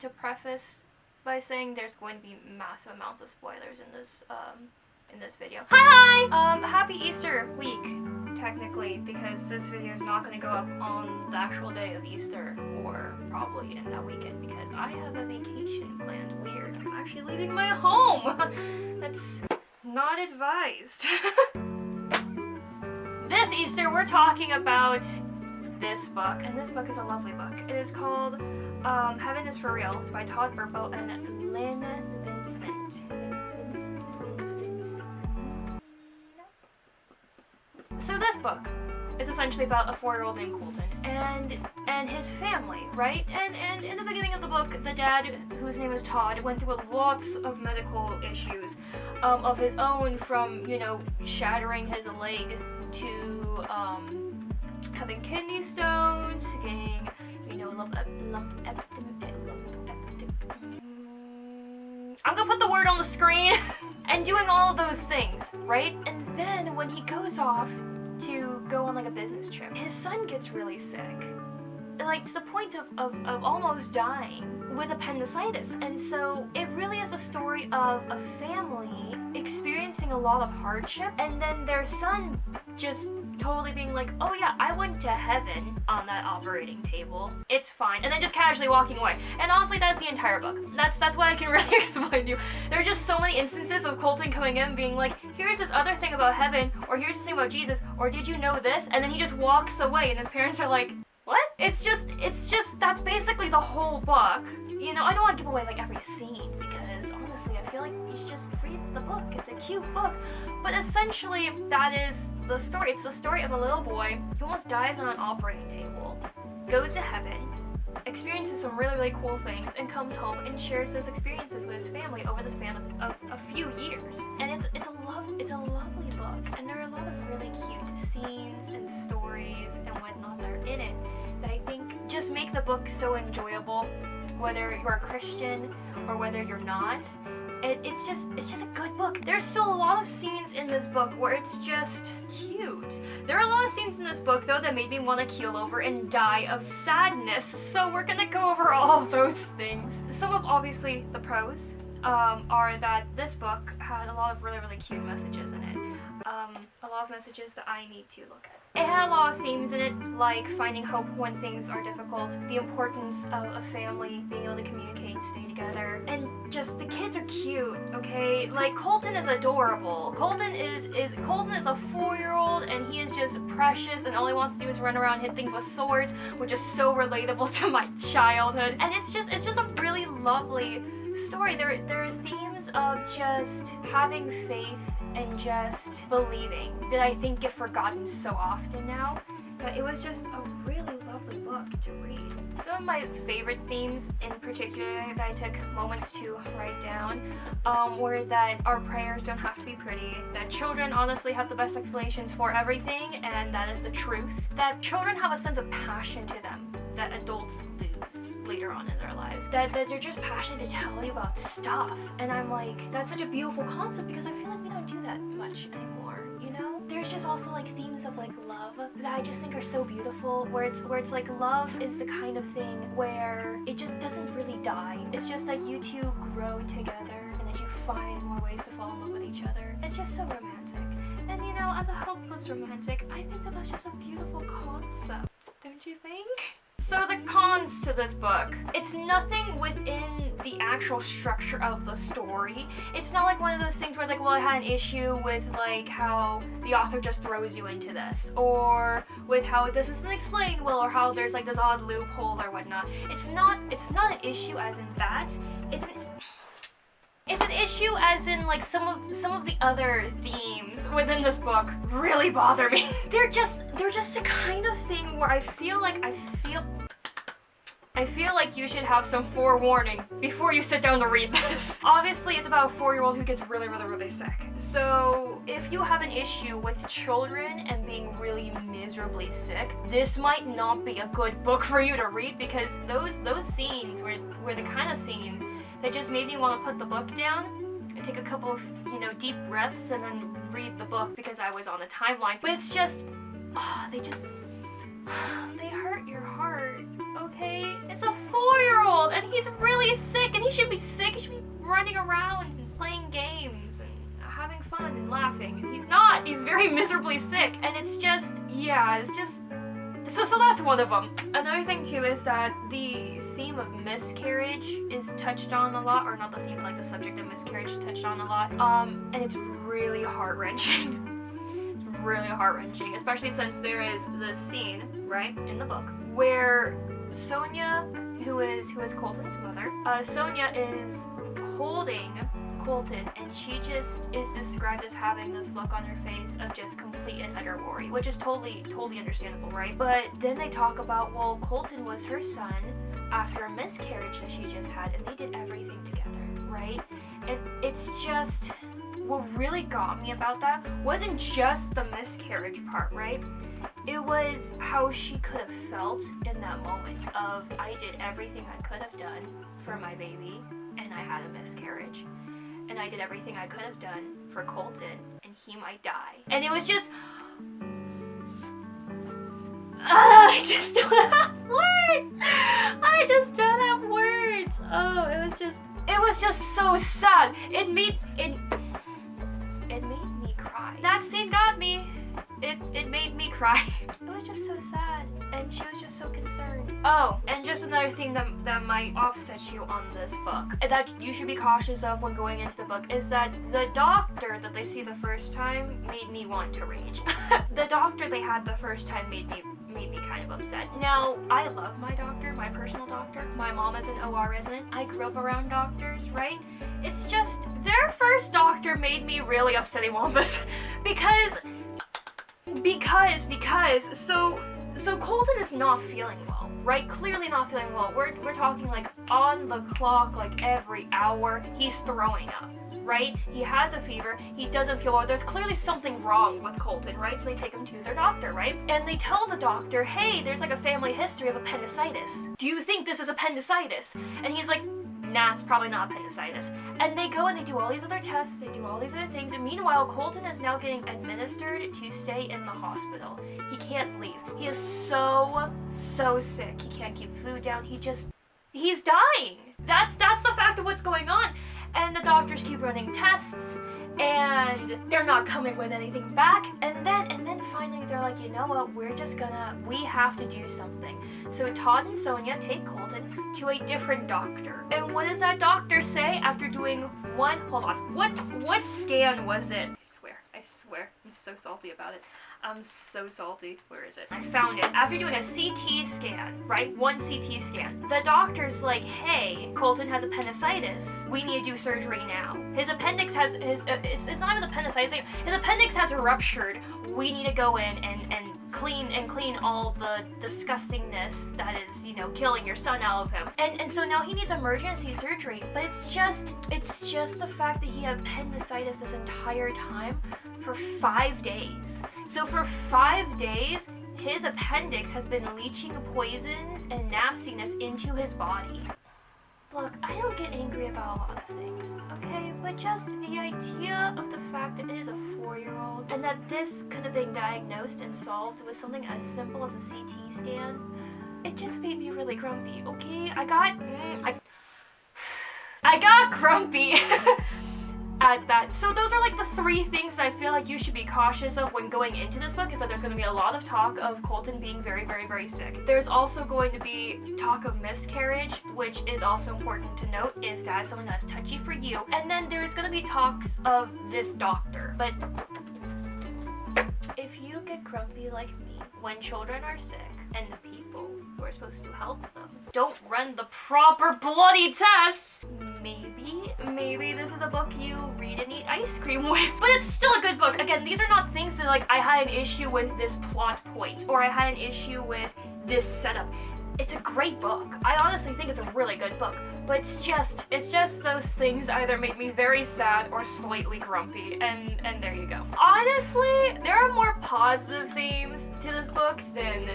To preface by saying there's going to be massive amounts of spoilers in this video. Hi! Happy Easter week, technically, because this video is not going to go up on the actual day of Easter, or probably in that weekend, because I have a vacation planned. Weird. I'm actually leaving my home! That's not advised. This Easter, we're talking about this book, and this book is a lovely book. It is called Heaven is for Real. It's by Todd Burpo and Lynn Vincent. So this book is essentially about a 4-year-old named Colton and his family, right? And in the beginning of the book, the dad, whose name is Todd, went through lots of medical issues of his own, from, you know, shattering his leg to having kidney stones, getting, you know, I'm gonna put the word on the screen, and doing all of those things, right? And then when he goes off to go on like a business trip, his son gets really sick, like to the point of almost dying with appendicitis. And so it really is a story of a family experiencing a lot of hardship, and then their son just totally being like, oh yeah, I went to heaven on that operating table, it's fine, and then just casually walking away. And honestly, that's the entire book. That's what I can really explain to you. There are just so many instances of Colton coming in being like, here's this other thing about heaven, or here's this thing about Jesus, or did you know this? And then he just walks away, and his parents are like, what? It's just, that's basically the whole book. You know, I don't want to give away like every scene, because honestly, I feel like you should just read the book. It's a cute book. But essentially, that is the story. It's the story of a little boy who almost dies on an operating table, goes to heaven, experiences some really, really cool things, and comes home and shares those experiences with his family over the span of a few years. And it's a lovely book, and there are a lot of really cute scenes and stories and whatnot that are in it that I think just make the book so enjoyable, whether you're a Christian or whether you're not. It's just a good book. There's still a lot of scenes in this book where it's just cute. There are a lot of scenes in this book, though, that made me want to keel over and die of sadness, so we're gonna go over all of those things. Some of, obviously, the pros are that this book had a lot of really, really cute messages in it. A lot of messages that I need to look at. It had a lot of themes in it, like finding hope when things are difficult, the importance of a family being able to communicate and stay together, and just the kids are cute, okay? Like, Colton is adorable. Colton is a 4-year-old, and he is just precious, and all he wants to do is run around and hit things with swords, which is so relatable to my childhood. And it's just a really lovely story. There are themes of just having faith and just believing that I think get forgotten so often now. But it was just a really lovely book to read. Some of my favorite themes in particular that I took moments to write down were that our prayers don't have to be pretty, that children honestly have the best explanations for everything, and that is the truth, that children have a sense of passion to them that adults lose later on in their lives, that they're just passionate to tell you about stuff. And I'm like, that's such a beautiful concept, because I feel like we don't do that much anymore, you know? There's just also like themes of like love that I just think are so beautiful, where it's like love is the kind of thing where it just doesn't really die. It's just that you two grow together and that you find more ways to fall in love with each other. It's just so romantic. And you know, as a hopeless romantic, I think that that's just a beautiful concept, don't you think? So the cons to this book, it's nothing within the actual structure of the story. It's not like one of those things where it's like, well, I had an issue with like how the author just throws you into this, or with how this isn't explained well, or how there's like this odd loophole or whatnot. It's not an issue as in that. It's an issue as in like some of the other themes within this book really bother me. They're just the kind of thing where I feel like you should have some forewarning before you sit down to read this. Obviously, it's about a 4-year-old who gets really, really, really sick. So if you have an issue with children and being really miserably sick, this might not be a good book for you to read, because those scenes were the kind of scenes that just made me want to put the book down and take a couple of, you know, deep breaths and then read the book, because I was on a timeline. But it's just, they hurt your heart, okay? It's a 4 4-year-old, and he's really sick, and he should be sick. He should be running around and playing games and having fun and laughing, and he's not. He's very miserably sick, and it's just, yeah, it's just... So that's one of them. Another thing too is that the theme of miscarriage is touched on a lot, or not the theme, but like the subject of miscarriage is touched on a lot. And it's really heart-wrenching. It's really heart-wrenching, especially since there is this scene, right, in the book, where Sonia, who is Colton's mother, Sonia is holding Colton, and she just is described as having this look on her face of just complete and utter worry, which is totally understandable, right? But then they talk about, well, Colton was her son after a miscarriage that she just had, and they did everything together, right? And it's just, what really got me about that wasn't just the miscarriage part, right? It was how she could have felt in that moment of, I did everything I could have done for my baby, and I had a miscarriage. And I did everything I could have done for Colton, and he might die. And it was just... I just don't have words! I just don't have words! Oh, it was just so sad. It made me cry. That scene got me. It made me cry. It was just so sad, and she was just so concerned. Oh, and just another thing that might offset you on this book, and that you should be cautious of when going into the book, is that the doctor that they see the first time made me want to rage. The doctor they had the first time made me kind of upset. Now, I love my doctor, my personal doctor. My mom is an OR resident. I grew up around doctors, right? It's just, their first doctor made me really upsetty Wombus. because so Colton is not feeling well, right? Clearly not feeling well. We're talking like on the clock, like every hour, he's throwing up, right? He has a fever, he doesn't feel well. There's clearly something wrong with Colton, right? So they take him to their doctor, right? And they tell the doctor, hey, there's like a family history of appendicitis. Do you think this is appendicitis? And he's like, nah, it's probably not appendicitis. And they go and they do all these other tests, they do all these other things, and meanwhile, Colton is now getting administered to stay in the hospital. He can't leave. He is so sick. He can't keep food down. He's dying. That's the fact of what's going on. And the doctors keep running tests, and they're not coming with anything back. And then finally they're like, you know what, we have to do something. So Todd and Sonia take Colton to a different doctor. And what does that doctor say after doing one, hold on, what scan was it? I swear, I'm so salty about it. I'm so salty. Where is it? I found it. After doing a CT scan, right? One CT scan. The doctor's like, hey, Colton has appendicitis. We need to do surgery now. His appendix has, it's not even appendicitis, his appendix has ruptured. We need to go in and clean all the disgustingness that is, you know, killing your son out of him. And so now he needs emergency surgery, but it's just the fact that he had appendicitis this entire time for 5 days. So for 5 days, his appendix has been leaching poisons and nastiness into his body. Look, I don't get angry about a lot of things, okay? But just the idea of the fact that it is a 4-year-old and that this could have been diagnosed and solved with something as simple as a CT scan, it just made me really grumpy, okay? I got grumpy at that. So those are like the 3 things that I feel like you should be cautious of when going into this book, is that there's going to be a lot of talk of Colton being very sick. There's also going to be talk of miscarriage, which is also important to note if that is something that's touchy for you. And then there's going to be talks of this doctor. But if you get grumpy like me when children are sick and the people who are supposed to help them don't run the proper bloody tests, maybe this is a book you read and eat ice cream with. But it's still a good book. Again, these are not things that like I had an issue with this plot point or I had an issue with this setup. It's a great book. I honestly think it's a really good book, but it's just those things either make me very sad or slightly grumpy, and there you go. Honestly, there are more positive themes to this book than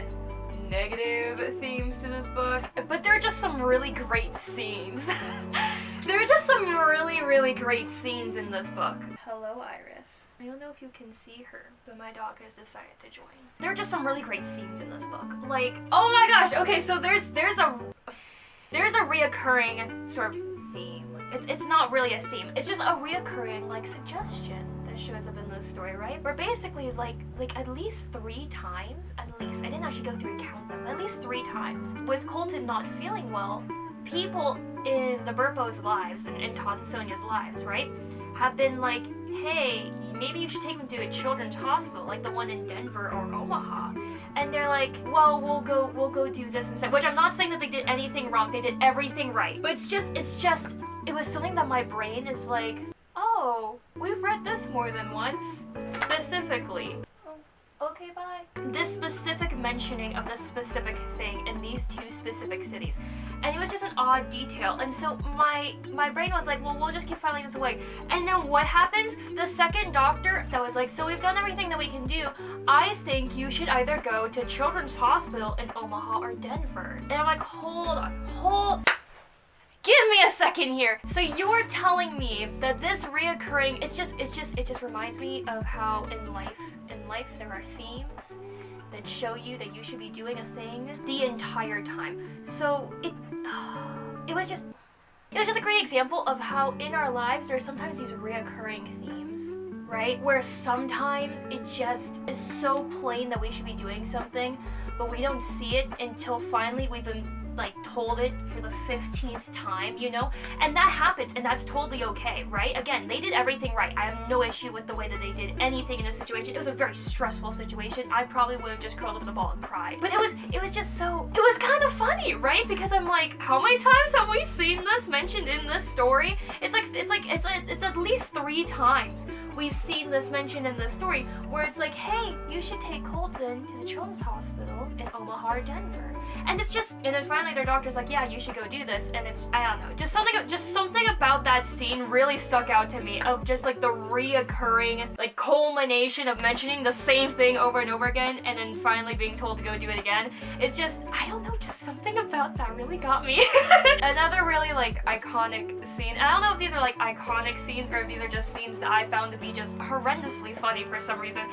negative themes to this book, but there are just some really great scenes. There are just some really great scenes in this book. Hello, Iris. I don't know if you can see her, but my dog has decided to join. There are just some really great scenes in this book. Like, oh my gosh, okay, so there's a... there's a reoccurring sort of theme. It's not really a theme. It's just a reoccurring like suggestion that shows up in this story, right? Where basically like at least 3 times, at least, I didn't actually go through and count them, at least 3 times, with Colton not feeling well, people in the Burpo's lives and in Todd and Sonia's lives, right, have been like, hey, maybe you should take them to a children's hospital, like the one in Denver or Omaha. And they're like, well, we'll go do this instead. Which I'm not saying that they did anything wrong. They did everything right. But it was something that my brain is like, oh, we've read this more than once. Specifically. Okay, bye. This specific mentioning of this specific thing in these 2 specific cities. And it was just an odd detail. And so my brain was like, well, we'll just keep filing this away. And then what happens? The second doctor that was like, so we've done everything that we can do. I think you should either go to Children's Hospital in Omaha or Denver. And I'm like, hold on. Give me a second here. So you're telling me that this reoccurring, it just reminds me of how in life there are themes that show you that you should be doing a thing the entire time. So it was just a great example of how in our lives there are sometimes these reoccurring themes, right? Where sometimes it just is so plain that we should be doing something, but we don't see it until finally we've been like told it for the 15th time, you know? And that happens, and that's totally okay, right? Again, they did everything right. I have no issue with the way that they did anything in this situation. It was a very stressful situation. I probably would have just curled up in a ball and cried. But it was kind of funny, right? Because I'm like, how many times have we seen this mentioned in this story? It's at least 3 times we've seen this mentioned in this story where it's like, hey, you should take Colton to the Children's Hospital in Omaha or Denver. And then finally their doctor's like, yeah, you should go do this. And it's, I don't know, just something about that scene really stuck out to me, of just like the reoccurring like culmination of mentioning the same thing over and over again and then finally being told to go do it again. It's just, I don't know, just something about that really got me. Another really like iconic scene, I don't know if these are like iconic scenes or if these are just scenes that I found to be just horrendously funny for some reason.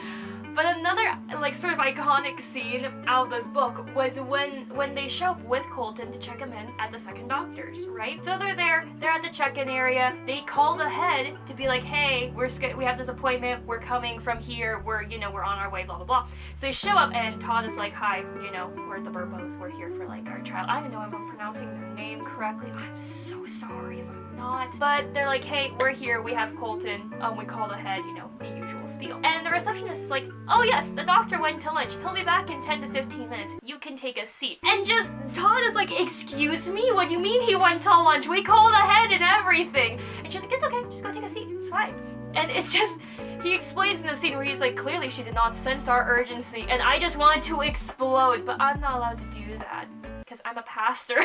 But another like sort of iconic scene out of this book was when they show up with Colton to check him in at the second doctor's, right? So they're at the check-in area. They call ahead to be like, hey, we have this appointment, we're coming from here, we're on our way, blah blah blah. So they show up and Todd is like, hi, we're the Burpos, we're here for like our child. I don't know if I'm pronouncing their name correctly. I'm so sorry if I'm not. But they're like, hey, we're here, we have Colton, we called ahead, the usual spiel. And the receptionist is like, oh yes, the doctor went to lunch. He'll be back in 10 to 15 minutes. You can take a seat. And just, Todd is like, excuse me? What do you mean he went to lunch? We called ahead and everything. And she's like, it's okay, just go take a seat, it's fine. And it's just, he explains in the scene where he's like, clearly she did not sense our urgency. And I just wanted to explode, but I'm not allowed to do that because I'm a pastor.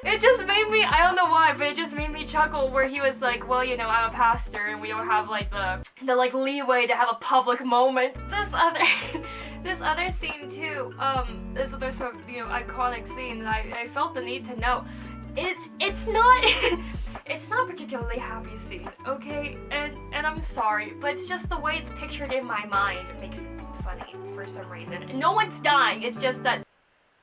It just made me, I don't know why, but it just made me chuckle where he was like, well, I'm a pastor and we don't have like the like leeway to have a public moment. This other scene too, this other sort of, iconic scene that I felt the need to note. It's not it's not a particularly happy scene, okay? And I'm sorry, but it's just the way it's pictured in my mind. It makes it funny for some reason. No one's dying, it's just that.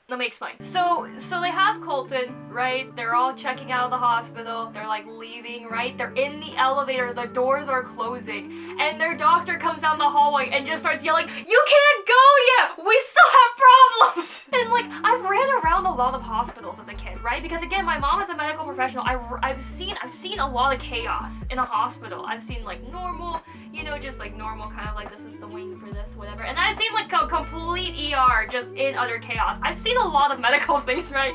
Let me explain. So they have Colton, right? They're all checking out of the hospital. They're like leaving, right? They're in the elevator. The doors are closing. And their doctor comes down the hallway and just starts yelling, you can't go yet! We still have problems! And like, I've ran around a lot of hospitals as a kid, right? Because again, my mom is a medical professional. I've seen a lot of chaos in a hospital. I've seen like normal, just like normal kind of like this is the wing for this, whatever. And I've seen like a complete ER just in utter chaos. I've seen a lot of medical things, right?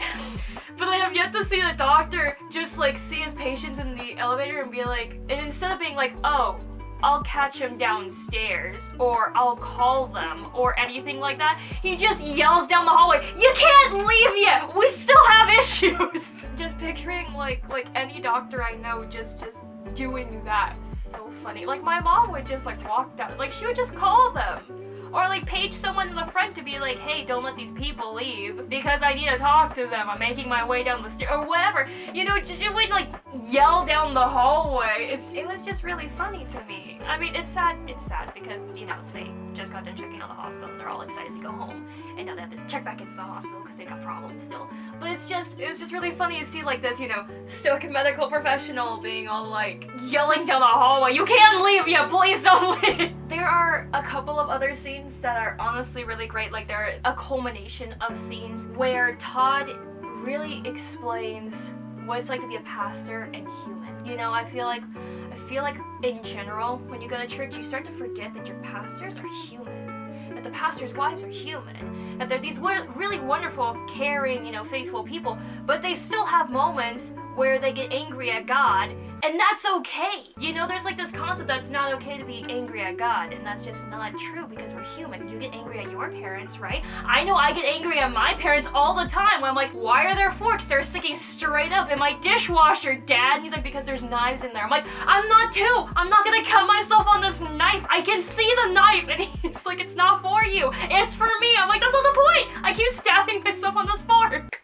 But I have yet to see the doctor just like see his patients in the elevator and be like, and instead of being like, oh, I'll catch him downstairs, or I'll call them, or anything like that, he just yells down the hallway, you can't leave yet! We still have issues! Just picturing like any doctor I know just doing that. So funny. Like my mom would just like walk down, like she would just call them. Or like page someone in the front to be like, hey, don't let these people leave because I need to talk to them. I'm making my way down the stairs or whatever. She would like yell down the hallway. It was just really funny to me. I mean, it's sad because, you know, they just got done checking out the hospital and they're all excited to go home, and now they have to check back into the hospital because they got problems still. But it's just really funny to see like this, you know, stoic medical professional being all like yelling down the hallway, "You can't leave yet, please don't leave." There are a couple of other scenes that are honestly really great. Like they're a culmination of scenes where Todd really explains what it's like to be a pastor and human. You know, I feel like in general, when you go to church, you start to forget that your pastors are human, that the pastors' wives are human, that they're these really wonderful, caring, you know, faithful people, but they still have moments where they get angry at God, and that's okay. You know, there's like this concept that's not okay to be angry at God, and that's just not true because we're human. You get angry at your parents, right? I know I get angry at my parents all the time when I'm like, why are there forks? They're sticking straight up in my dishwasher, Dad. And he's like, because there's knives in there. I'm like, I'm not gonna cut myself on this knife. I can see the knife. And he's like, it's not for you. It's for me. I'm like, that's not the point. I keep stabbing myself on this fork.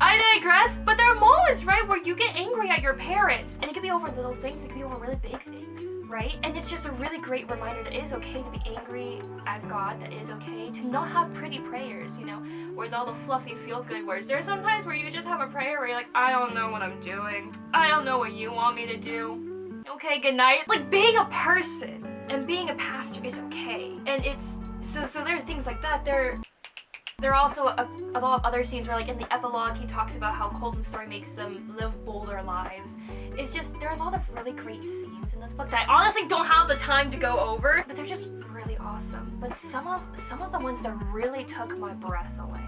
I digress, but there are moments, right, where you get angry at your parents, and it can be over little things, it can be over really big things, right? And it's just a really great reminder that it is okay to be angry at God, that it is okay to not have pretty prayers, you know, with all the fluffy feel-good words. There are some times where you just have a prayer where you're like, I don't know what I'm doing. I don't know what you want me to do. Okay, good night. Like, being a person and being a pastor is okay. And it's, so there are things like that. There are also a lot of other scenes where, like, in the epilogue, he talks about how Colton's story makes them live bolder lives. It's just, there are a lot of really great scenes in this book that I honestly don't have the time to go over, but they're just really awesome. But some of the ones that really took my breath away,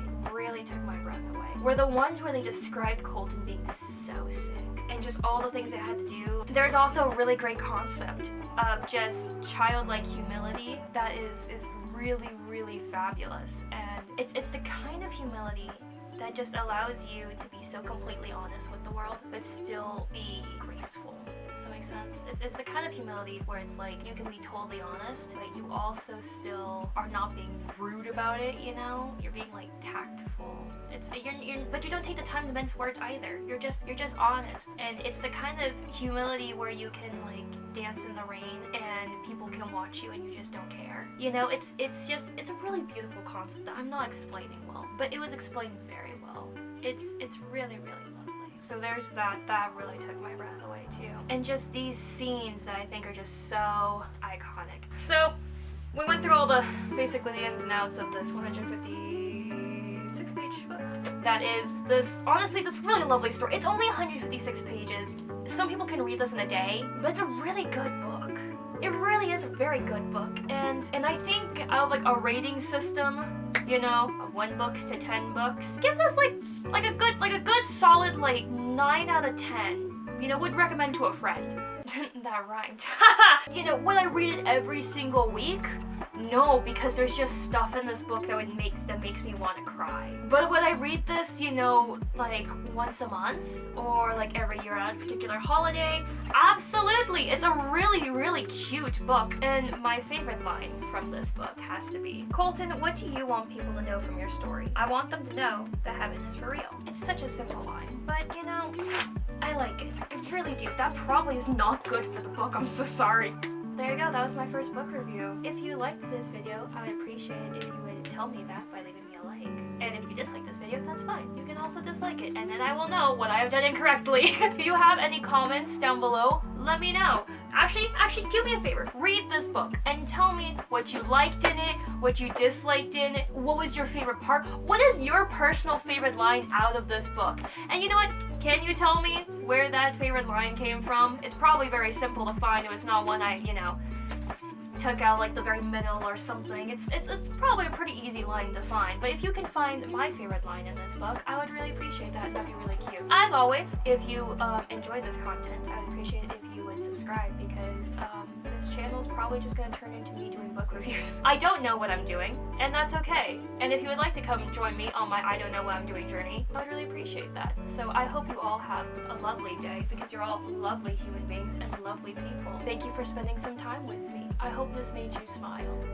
were the ones where they described Colton being so sick and just all the things they had to do. There's also a really great concept of just childlike humility that is really, really fabulous, and it's the kind of humility that just allows you to be so completely honest with the world but still be graceful. Does that make sense? It's the kind of humility where it's like you can be totally honest, but you also still are not being rude about it, you know? You're being like tactful. But you don't take the time to mince words either. You're just honest, and it's the kind of humility where you can like dance in the rain and people can watch you and you just don't care. You know, it's a really beautiful concept that I'm not explaining well, but it was explained very well. It's really, really lovely. So there's that really took my breath away too. And just these scenes that I think are just so iconic. So we went through all basically the ins and outs of this 156-page book. That is honestly, this really lovely story. It's only 156 pages. Some people can read this in a day, but it's a really good book. It really is a very good book. And I think out of like a rating system, you know, of 1 books to 10 books, give this like a good solid like 9 out of 10. You know, would recommend to a friend. That rhymed. You know, would I read it every single week? No, because there's just stuff in this book that makes me want to cry. But would I read this, you know, like once a month or like every year on a particular holiday? Absolutely. It's a really, really cute book. And my favorite line from this book has to be, Colton, what do you want people to know from your story? I want them to know that heaven is for real. It's such a simple line, but you know, I like it. I really do. That probably is not good for the book. I'm so sorry. There you go, that was my first book review. If you liked this video, I would appreciate it if you would tell me that by leaving me a like. And if you dislike this video, that's fine. You can also dislike it, and then I will know what I have done incorrectly. If you have any comments down below, let me know. Actually, do me a favor. Read this book and tell me what you liked in it, what you disliked in it, what was your favorite part, what is your personal favorite line out of this book? And you know what? Can you tell me where that favorite line came from? It's probably very simple to find. It was not one I, you know, took out like the very middle or something. It's probably a pretty easy line to find, but if you can find my favorite line in this book, I would really appreciate that. That'd be really cute. As always, if you enjoyed this content, I would appreciate it if you would subscribe, because this channel is probably just going to turn into me doing book reviews. I don't know what I'm doing, and that's okay. And if you would like to come join me on my I don't know what I'm doing journey, I would really appreciate that. So I hope you all have a lovely day, because you're all lovely human beings and lovely people. Thank you for spending some time with me. I hope this made you smile.